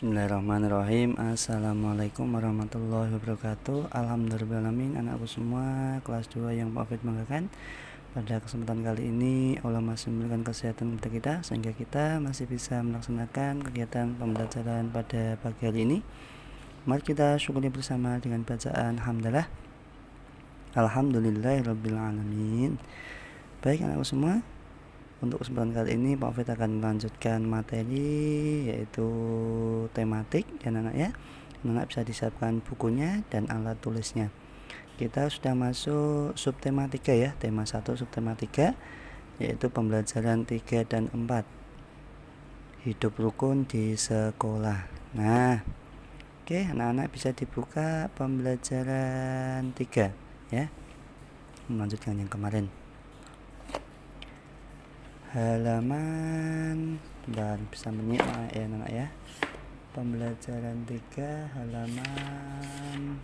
Bismillahirrahmanirrahim. Assalamualaikum warahmatullahi wabarakatuh. Alhamdulillahirrahmanirrahim. Anakku semua kelas 2 yang Pak Fit banggakan. Pada kesempatan kali ini Allah masih memberikan kesehatan kepada kita sehingga kita masih bisa melaksanakan kegiatan pembelajaran pada pagi hari ini. Mari kita syukuri bersama dengan bacaan hamdalah. Alhamdulillahirabbil alamin. Baik anakku semua, untuk kesempatan kali ini Pak Fit akan melanjutkan materi yaitu tematik dan anak ya. Anak bisa disiapkan bukunya dan alat tulisnya. Kita sudah masuk subtema 3 ya, tema 1 subtema 3 yaitu pembelajaran 3 dan 4. Hidup rukun di sekolah. Nah, oke, anak-anak bisa dibuka pembelajaran 3 ya. Melanjutkan yang kemarin. Halaman dan bisa menyimak ya anak ya. Pembelajaran 3 halaman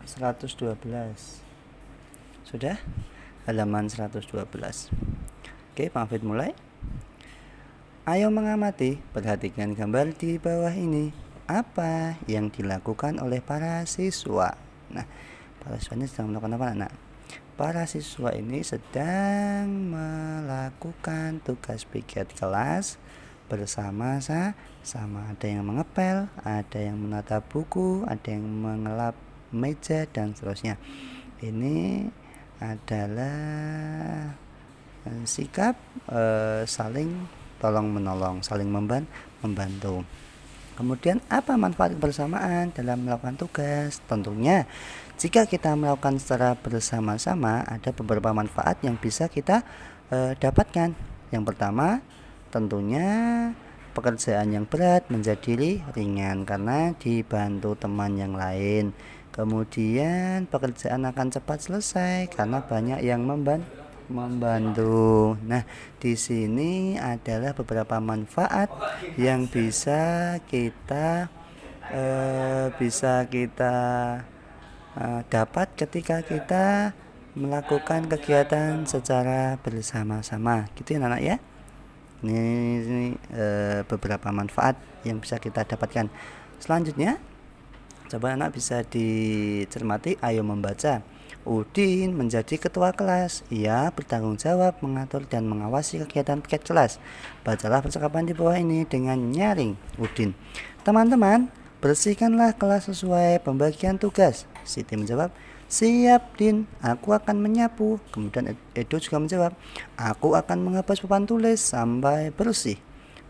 112. Sudah? Halaman 112. Oke, Pak Fit mulai. Ayo mengamati, perhatikan gambar di bawah ini. Apa yang dilakukan oleh para siswa? Nah, para siswa ini sedang melakukan apa anak? Para siswa ini sedang melakukan tugas piket kelas bersama-sama. Ada yang mengepel, ada yang menata buku, ada yang mengelap meja dan seterusnya. Ini adalah sikap saling tolong menolong, saling membantu. Kemudian apa manfaat kebersamaan dalam melakukan tugas? Tentunya jika kita melakukan secara bersama-sama ada beberapa manfaat yang bisa kita dapatkan. Yang pertama, tentunya pekerjaan yang berat menjadi ringan karena dibantu teman yang lain. Kemudian pekerjaan akan cepat selesai karena banyak yang membantu. Nah, di sini adalah beberapa manfaat yang bisa kita dapat ketika kita melakukan kegiatan secara bersama-sama. Gitu ya anak ya. Ini beberapa manfaat yang bisa kita dapatkan. Selanjutnya, coba anak bisa dicermati. Ayo membaca. Udin menjadi ketua kelas. Ia bertanggung jawab mengatur dan mengawasi kegiatan piket kelas. Bacalah percakapan di bawah ini dengan nyaring. Udin, teman-teman, bersihkanlah kelas sesuai pembagian tugas. Siti menjawab, siap Din, aku akan menyapu. Kemudian Edo juga menjawab, aku akan menghapus papan tulis sampai bersih.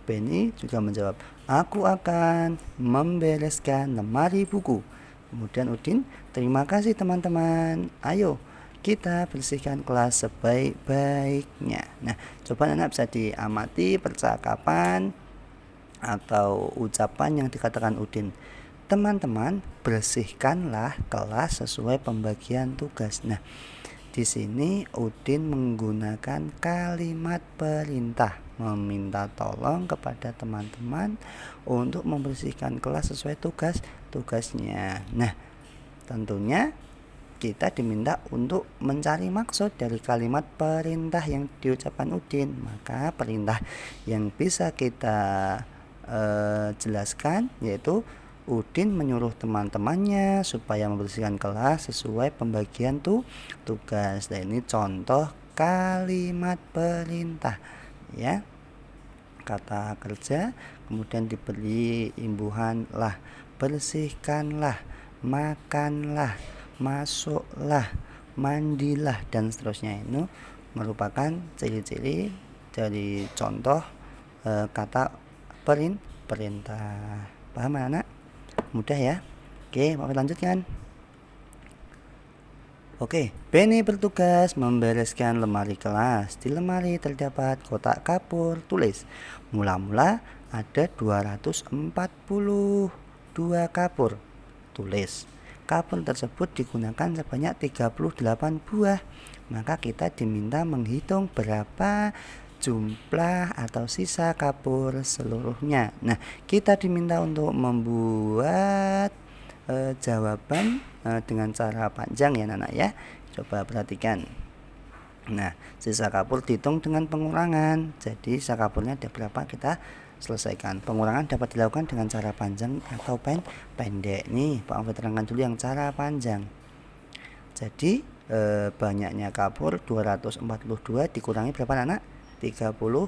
Benny juga menjawab, aku akan membereskan lemari buku. Kemudian Udin, terima kasih teman-teman. Ayo kita bersihkan kelas sebaik-baiknya. Nah, coba anak bisa diamati percakapan atau ucapan yang dikatakan Udin. Teman-teman, bersihkanlah kelas sesuai pembagian tugas. Nah, di sini Udin menggunakan kalimat perintah, meminta tolong kepada teman-teman untuk membersihkan kelas sesuai tugasnya. Nah, tentunya kita diminta untuk mencari maksud dari kalimat perintah yang diucapkan Udin. Maka perintah yang bisa kita jelaskan yaitu Udin menyuruh teman-temannya supaya membersihkan kelas sesuai pembagian tugas. Dan ini contoh kalimat perintah ya. Kata kerja, kemudian diberi imbuhan lah, bersihkanlah, makanlah, masuklah, mandilah dan seterusnya. Ini merupakan ciri-ciri dari contoh kata perintah. Paham anak? Mudah ya. Oke, mau lanjutkan. Oke, Benny bertugas membereskan lemari kelas. Di lemari terdapat kotak kapur tulis. Mula-mula ada 242 kapur tulis. Kapur tersebut digunakan sebanyak 38 buah. Maka kita diminta menghitung berapa jumlah atau sisa kapur seluruhnya. Nah, kita diminta untuk membuat jawaban dengan cara panjang ya anak ya. Coba perhatikan. Nah, sisa kapur dihitung dengan pengurangan. Jadi sisa kapurnya ada berapa, kita selesaikan. Pengurangan dapat dilakukan dengan cara panjang atau pendek. Nih Pak Alfred terangkan dulu yang cara panjang. Jadi banyaknya kapur 242 dikurangi berapa anak? 38.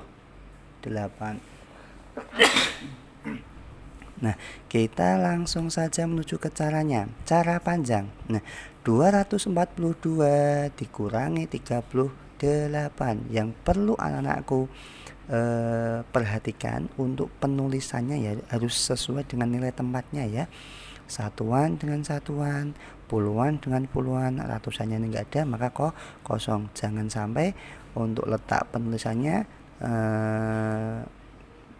Nah, kita langsung saja menuju ke caranya. Cara panjang. Nah, 242 dikurangi 38. Yang perlu anak-anakku perhatikan untuk penulisannya ya, harus sesuai dengan nilai tempatnya ya. Satuan dengan satuan, puluhan dengan puluhan, ratusannya ini enggak ada, maka kosong. Jangan sampai untuk letak penulisannya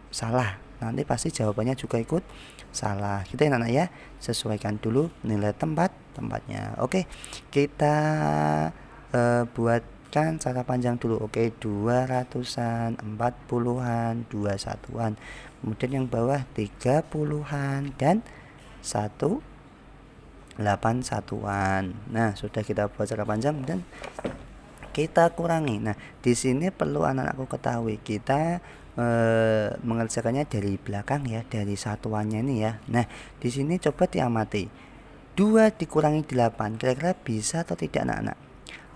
salah, nanti pasti jawabannya juga ikut salah. Kita ya anak ya, sesuaikan dulu nilai tempatnya. Oke, kita buatkan cara panjang dulu. Oke, 200-an, 40-an, 2 satuan, kemudian yang bawah 30-an dan 8 satuan. Nah, sudah kita buat cara panjang dan kita kurangi. Nah, di sini perlu anak-anakku ketahui, kita mengerjakannya dari belakang ya, dari satuannya ini ya. Nah, di sini coba diamati. 2 dikurangi 8, kira-kira bisa atau tidak anak-anak?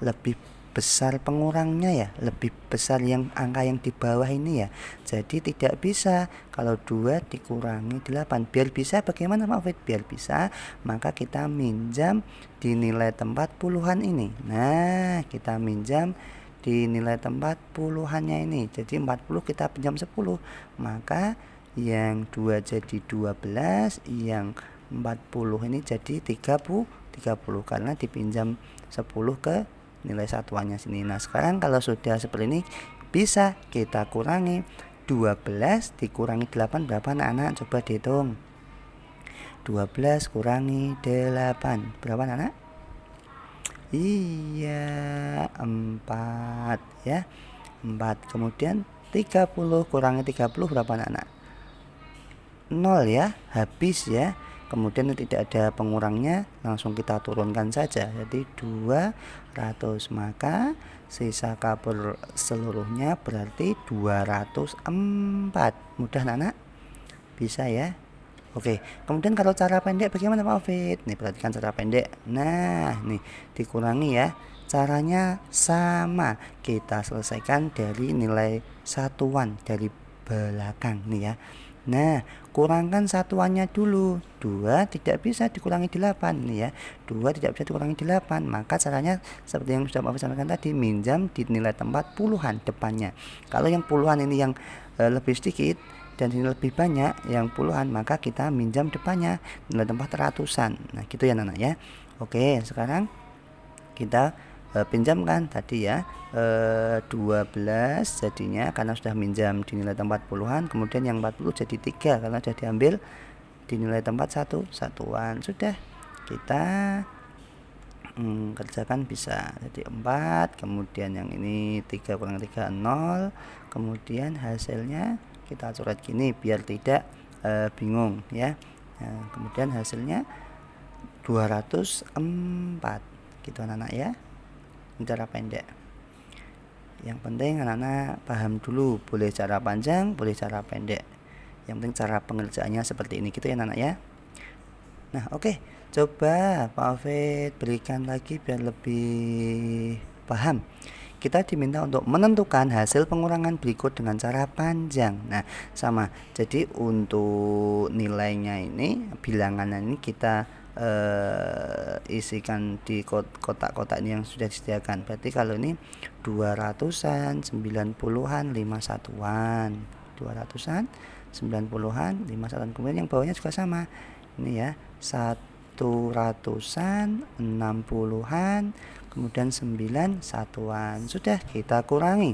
Lebih besar pengurangnya ya, lebih besar yang angka yang di bawah ini ya. Jadi tidak bisa kalau 2 dikurangi 8. Biar bisa bagaimana Pak Fit? Biar bisa, maka kita minjam di nilai tempat puluhan ini. Nah, kita minjam di nilai tempat puluhannya ini. Jadi 40 kita pinjam 10, maka yang 2 jadi 12, yang 40 ini jadi 30 karena dipinjam 10 ke nilai satuannya sini. Nah, sekarang kalau sudah seperti ini bisa kita kurangi. 12 dikurangi 8 berapa anak-anak? Coba dihitung. 12 kurangi 8 berapa anak-anak? Iya, 4 ya. 4. Kemudian 30 kurangi 30 berapa anak-anak? 0 ya, habis ya. Kemudian tidak ada pengurangnya, langsung kita turunkan saja. Jadi 200, maka sisa kapur seluruhnya berarti 204. Mudah anak-anak? Bisa ya. Oke, kemudian kalau cara pendek bagaimana Pak Fit? Nih perhatikan cara pendek. Nah, nih dikurangi ya. Caranya sama. Kita selesaikan dari nilai satuan dari belakang nih ya. Nah, kurangkan satuannya dulu. 2 tidak bisa dikurangi 8 nih ya. 2 tidak bisa dikurangi 8. Maka caranya seperti yang sudah Pak Fit sampaikan tadi, minjam di nilai tempat puluhan depannya. Kalau yang puluhan ini yang lebih sedikit dan ini lebih banyak yang puluhan, maka kita minjam depannya nilai tempat ratusan. Nah, gitu ya anak ya. Oke, sekarang kita pinjamkan tadi ya 12 jadinya karena sudah minjam di nilai tempat puluhan, kemudian yang 40 jadi 3 karena sudah diambil di nilai tempat satuan. Sudah kita kerjakan bisa jadi 4, kemudian yang ini 3 kurang 3 0, kemudian hasilnya kita coret gini biar tidak bingung ya. Nah, kemudian hasilnya 204 gitu anak-anak ya. Ini cara pendek. Yang penting anak-anak paham dulu, boleh cara panjang, boleh cara pendek. Yang penting cara pengerjaannya seperti ini gitu ya anak-anak ya. Nah, oke. Coba Pak Alfred berikan lagi biar lebih paham. Kita diminta untuk menentukan hasil pengurangan berikut dengan cara panjang. Nah, sama. Jadi untuk nilainya ini, bilangannya ini kita isikan di kotak-kotak ini yang sudah disediakan. Berarti kalau ini 200-an, 90-an, 5 satuan. 200-an, 90-an, 5 satuan. Kemudian yang bawahnya juga sama. Ini ya, 100-an, 60-an, kemudian 9 satuan. Sudah kita kurangi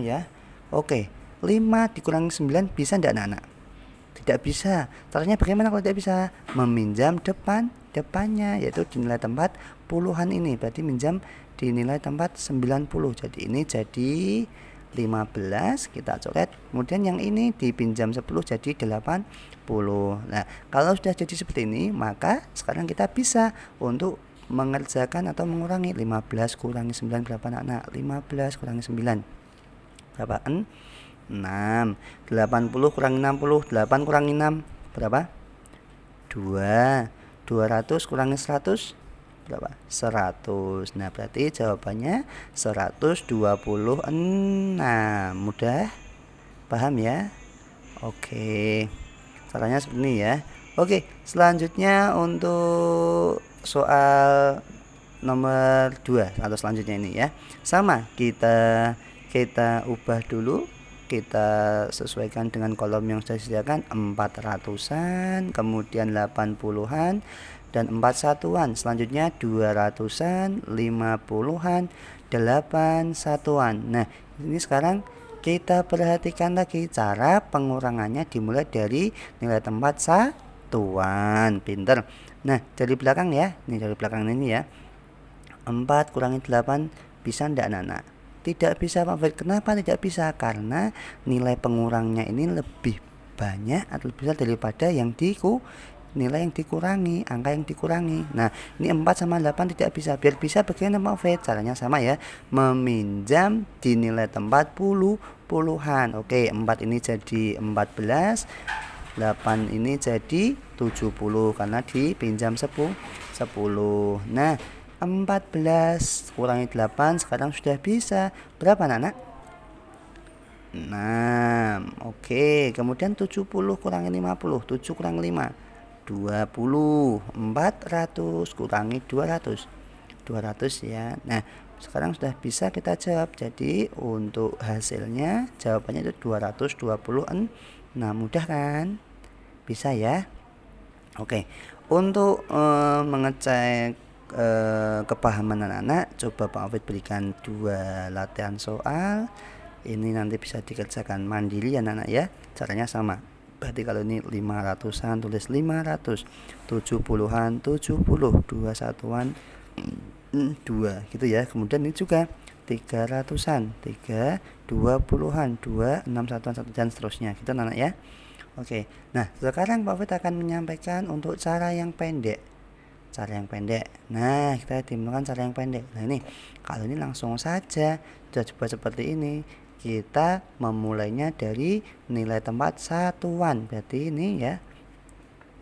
ya. Oke, 5 dikurangi 9 bisa enggak anak-anak? Tidak bisa. Caranya bagaimana kalau tidak bisa? Meminjam depannya, yaitu di nilai tempat puluhan ini. Berarti minjam di nilai tempat 90. Jadi ini jadi 15 kita coret. Kemudian yang ini dipinjam 10 jadi 80. Nah, kalau sudah jadi seperti ini, maka sekarang kita bisa untuk mengerjakan atau mengurangi. 15 kurangi 9 berapa anak-anak? 15 kurangi 9 berapa? 6. 6. 80 kurangi 60, 8 kurangi 6 berapa? 2. 200 kurangi 100 berapa? 100. Nah, berarti jawabannya 126. Mudah? Paham ya? Oke. Caranya seperti ini ya. Oke, selanjutnya untuk soal nomor 2 atau selanjutnya ini ya. Sama, kita ubah dulu. Kita sesuaikan dengan kolom yang sudah disediakan 400-an, kemudian 80-an dan 4 satuan. Selanjutnya 200-an, 50-an, 8 satuan. Nah, ini sekarang kita perhatikan lagi cara pengurangannya dimulai dari nilai tempat satuan. Pinter. Nah, dari belakang ya. Ini dari belakang ini ya. 4 kurangi 8 bisa enggak anak-anak? Tidak bisa Pak Fred. Kenapa tidak bisa? Karena nilai pengurangnya ini lebih banyak atau lebih besar daripada nilai yang dikurangi, angka yang dikurangi. Nah, ini 4 sama 8 tidak bisa. Biar bisa bagaimana Pak Fred? Caranya sama ya. Meminjam di nilai tempat puluhan. Oke, 4 ini jadi 14, 8 ini jadi 70 karena dipinjam 10. Nah, 14 kurangi 8 sekarang sudah bisa. Berapa anak-anak? 6. Oke, kemudian 70 kurangi 50. 7 kurangi 5. 20. 400 kurangi 200. 200 ya. Nah, sekarang sudah bisa kita jawab. Jadi untuk hasilnya jawabannya itu 226. Nah, mudah kan? Bisa ya. Oke, untuk mengecek kepahaman anak-anak, coba Pak Afid berikan 2 latihan soal. Ini nanti bisa dikerjakan mandiri ya anak-anak ya. Caranya sama. Berarti kalau ini 500-an tulis 500, 70-an 70, 2 satuan 2 gitu ya. Kemudian ini juga 300-an 3, 20-an 2, 6 satuan 1 dan seterusnya gitu anak-anak ya. Oke. Nah, sekarang Pak Fit akan menyampaikan untuk cara yang pendek. Nah, kita timbulkan cara yang pendek. Nah, ini kalau ini langsung saja sudah coba seperti ini. Kita memulainya dari nilai tempat satuan. Berarti ini ya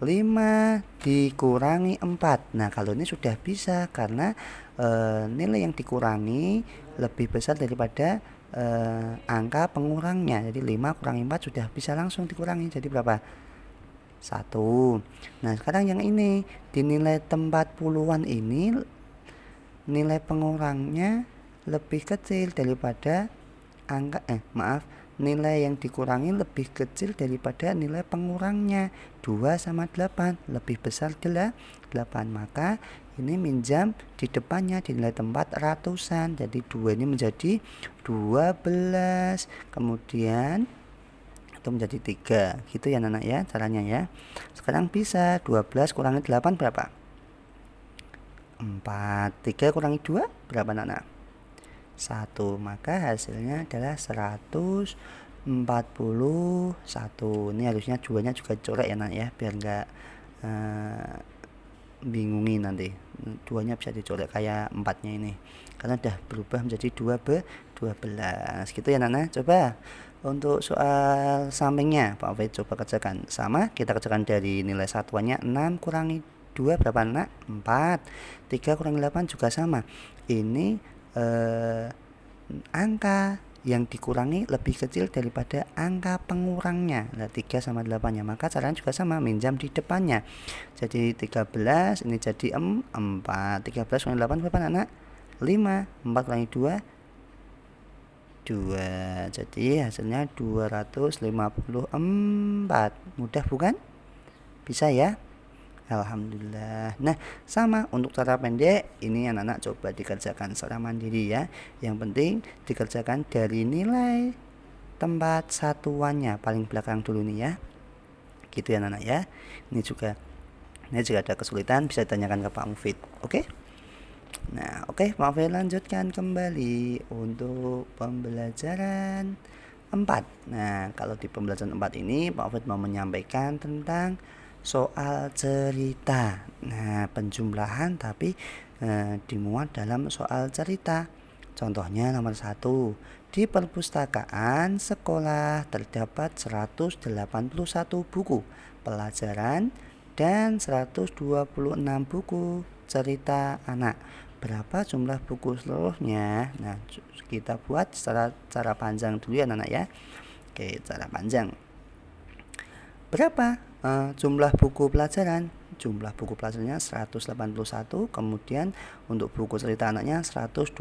5 dikurangi 4. Nah, kalau ini sudah bisa karena nilai yang dikurangi lebih besar daripada angka pengurangnya. Jadi 5 kurangi 4 sudah bisa langsung dikurangi. Jadi berapa? 1. Nah, sekarang yang ini di nilai tempat puluhan ini nilai pengurangnya lebih kecil daripada nilai yang dikurangi lebih kecil daripada nilai pengurangnya. 2 sama 8 lebih besar 8. Maka ini minjam di depannya di nilai tempat ratusan. Jadi 2 ini menjadi 12. Kemudian itu menjadi 3 gitu ya anak ya caranya ya. Sekarang bisa 12 kurangi 8 berapa? 4. 3 kurangi 2 berapa anak? 1. Maka hasilnya adalah 141. Ini harusnya 2-nya juga dicoret ya anak ya, biar enggak bingungi nanti. 2-nya bisa dicoret kayak 4-nya ini karena udah berubah menjadi 12 gitu ya anak. Coba untuk soal sampingnya Pak Afid coba kerjakan. Sama, kita kerjakan dari nilai satuannya 6 kurangi 2 berapa anak? 4. 3 kurangi 8 juga sama. Ini angka yang dikurangi lebih kecil daripada angka pengurangnya. Nah, 3 sama 8 nya. Maka caranya juga sama, minjam di depannya. Jadi 13 ini jadi 4. 13 kurangi 8 berapa anak? 5. 4 kurangi 2 2. Jadi hasilnya 254. Mudah bukan? Bisa ya? Alhamdulillah. Nah, sama untuk cara pendek ini anak-anak coba dikerjakan secara mandiri ya. Yang penting dikerjakan dari nilai tempat satuannya paling belakang dulu nih ya. Gitu ya anak-anak ya. Ini jika ada kesulitan bisa ditanyakan ke Pak Mufid. Oke? Nah, oke, Pak Mufid lanjutkan kembali untuk pembelajaran 4. Nah, kalau di pembelajaran 4 ini Pak Mufid mau menyampaikan tentang soal cerita. Nah, penjumlahan tapi dimuat dalam soal cerita. Contohnya nomor 1. Di perpustakaan sekolah terdapat 181 buku pelajaran dan 126 buku cerita anak. Berapa jumlah buku seluruhnya? Nah, kita buat secara panjang dulu ya anak ya. Oke, cara panjang. Berapa jumlah buku pelajaran? Jumlah buku pelajarannya 181, kemudian untuk buku cerita anaknya 126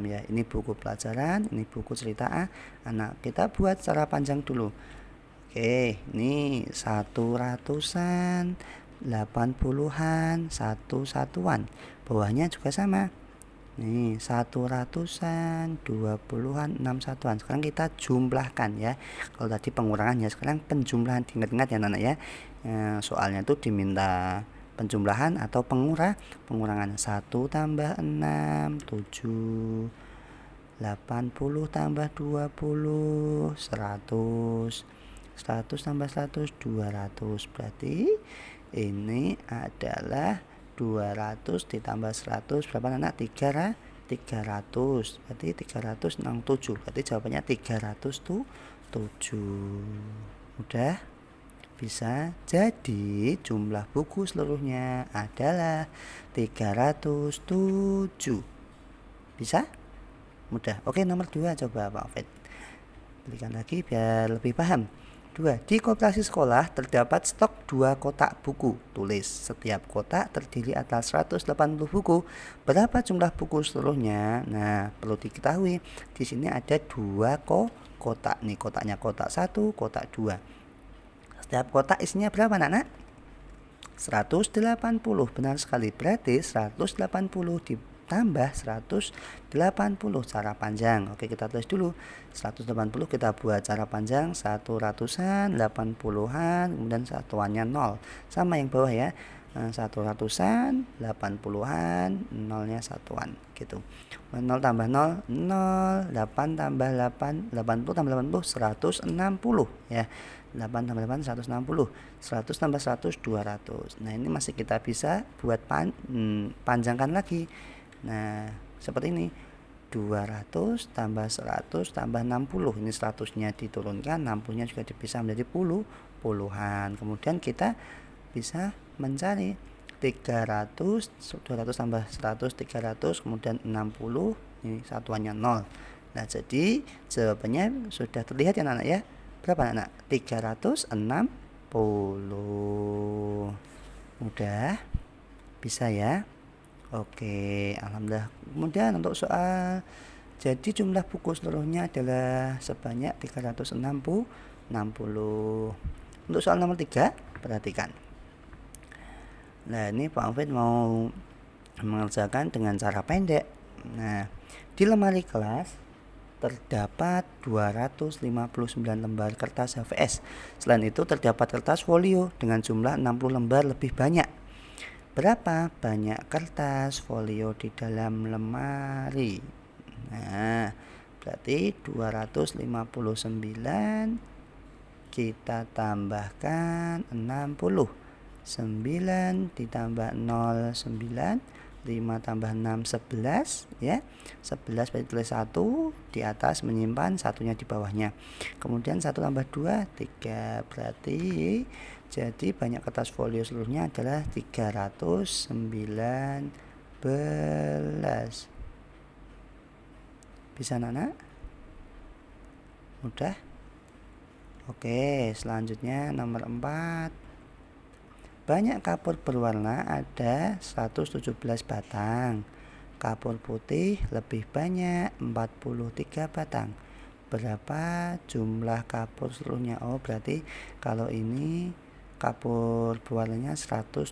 ya. Ini buku pelajaran, ini buku cerita anak. Kita buat secara panjang dulu. Oke, ini 100-an, 80-an, 1-1-an. Bawahnya juga sama. Nih 100-an, 20-an, 61-an. Sekarang kita jumlahkan ya. Kalau tadi pengurangan ya, sekarang penjumlahan. Ingat-ingat ya anak ya. Soalnya itu diminta penjumlahan atau pengurangan. 1 tambah 6, 7. 80 tambah 20, 100. 100 tambah 100, 200. Berarti ini adalah 200 ditambah 100 berapa anak? 300. Berarti 367. Berarti jawabannya 307. Udah bisa. Jadi jumlah buku seluruhnya adalah 307. Bisa? Mudah. Oke, nomor 2 coba Pak Fed. Berikan lagi biar lebih paham. 2. Di koperasi sekolah terdapat stok 2 kotak buku. Tulis setiap kotak terdiri atas 180 buku. Berapa jumlah buku seluruhnya? Nah, perlu diketahui di sini ada 2 kotak nih. Kotaknya kotak 1, kotak 2. Setiap kotak isinya berapa anak-anak? 180. Benar sekali. Berarti 180 ditambah 180 cara panjang. Oke, kita tulis dulu. 180 kita buat cara panjang 100-an, 80-an, kemudian satuannya 0. Sama yang bawah ya. 100-an, 80-an, 0-nya satuan gitu. 0 tambah 0, 0, 8 tambah 8, 80 tambah 80, 160 ya. 8 tambah 8, 160. 100 tambah 100, 200. Nah, ini masih kita bisa buat panjangkan lagi. Nah, seperti ini. 200 tambah 100 tambah 60. Ini 100-nya diturunkan, 60-nya juga dipisah menjadi puluhan. Kemudian kita bisa mencari 300, 200 tambah 100, 300, kemudian 60, ini satuannya 0. Nah, jadi jawabannya sudah terlihat ya anak-anak ya. Berapa anak? 360. Mudah? Bisa ya? Oke, alhamdulillah. Kemudian untuk soal, jadi jumlah buku seluruhnya adalah sebanyak 360. Untuk soal nomor 3, perhatikan. Nah, ini Pak Alfred mau mengerjakan dengan cara pendek. Nah, di lemari kelas terdapat 259 lembar kertas HVS. Selain itu terdapat kertas folio dengan jumlah 60 lembar lebih banyak. Berapa banyak kertas folio di dalam lemari? Nah, berarti 259 kita tambahkan 60. 9 ditambah 0, 9. 5 tambah 6, 11 ya. 11 berarti tulis 1 di atas, menyimpan satunya di bawahnya. Kemudian 1 tambah 2, 3. Berarti jadi banyak kertas folio seluruhnya adalah 319. Bisa anak-anak? Mudah? Oke, selanjutnya nomor 4. Banyak kapur berwarna ada 117 batang. Kapur putih lebih banyak 43 batang. Berapa jumlah kapur seluruhnya? Oh, berarti kalau ini kapur berwarnanya 117.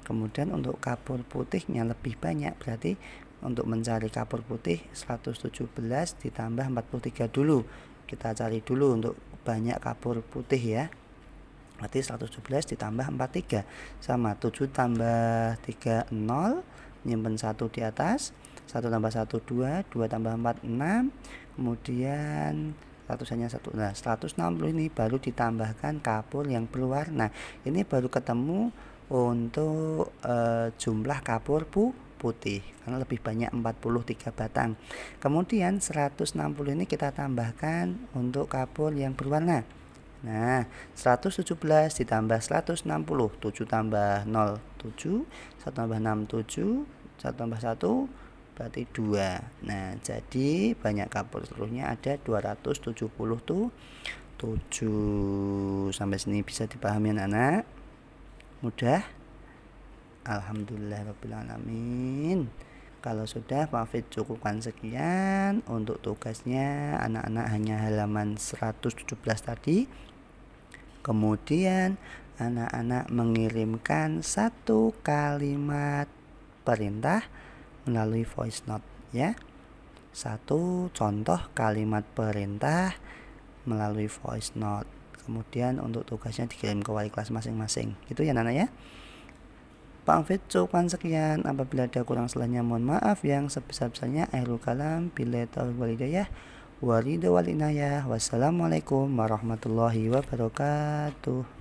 Kemudian untuk kapur putihnya lebih banyak, berarti untuk mencari kapur putih 117 ditambah 43 dulu. Kita cari dulu untuk banyak kapur putih ya. Berarti 117 ditambah 43 sama 7 tambah 3, 0. Nyimpen 1 di atas. 1 tambah 1, 2. 2 tambah 4, 6. Kemudian 100 hanya 1. Nah, 160 ini baru ditambahkan kapur yang berwarna. Ini baru ketemu untuk jumlah kapur putih karena lebih banyak 43 batang. Kemudian 160 ini kita tambahkan untuk kapur yang berwarna. Nah, 117 ditambah 160, 7 tambah 0, 7, 1 tambah 6, 7, 1 tambah 1, berarti 2. Nah, jadi banyak kapur seluruhnya ada 277. Sampai sini bisa dipahami anak-anak? Mudah? Alhamdulillahirrabbilalamin. Kalau sudah Pak Fit cukupkan sekian untuk tugasnya. Anak-anak hanya halaman 117 tadi. Kemudian anak-anak mengirimkan satu kalimat perintah melalui voice note ya. Satu contoh kalimat perintah melalui voice note. Kemudian untuk tugasnya dikirim ke wali kelas masing-masing. Gitu ya anak-anak ya. Pak Fit cukupkan sekian. Apabila ada kurang selahnya mohon maaf yang sebesar-besarnya. Akhirul kalam billahi taufiq wal hidayah. Wassalamualaikum warahmatullahi wabarakatuh.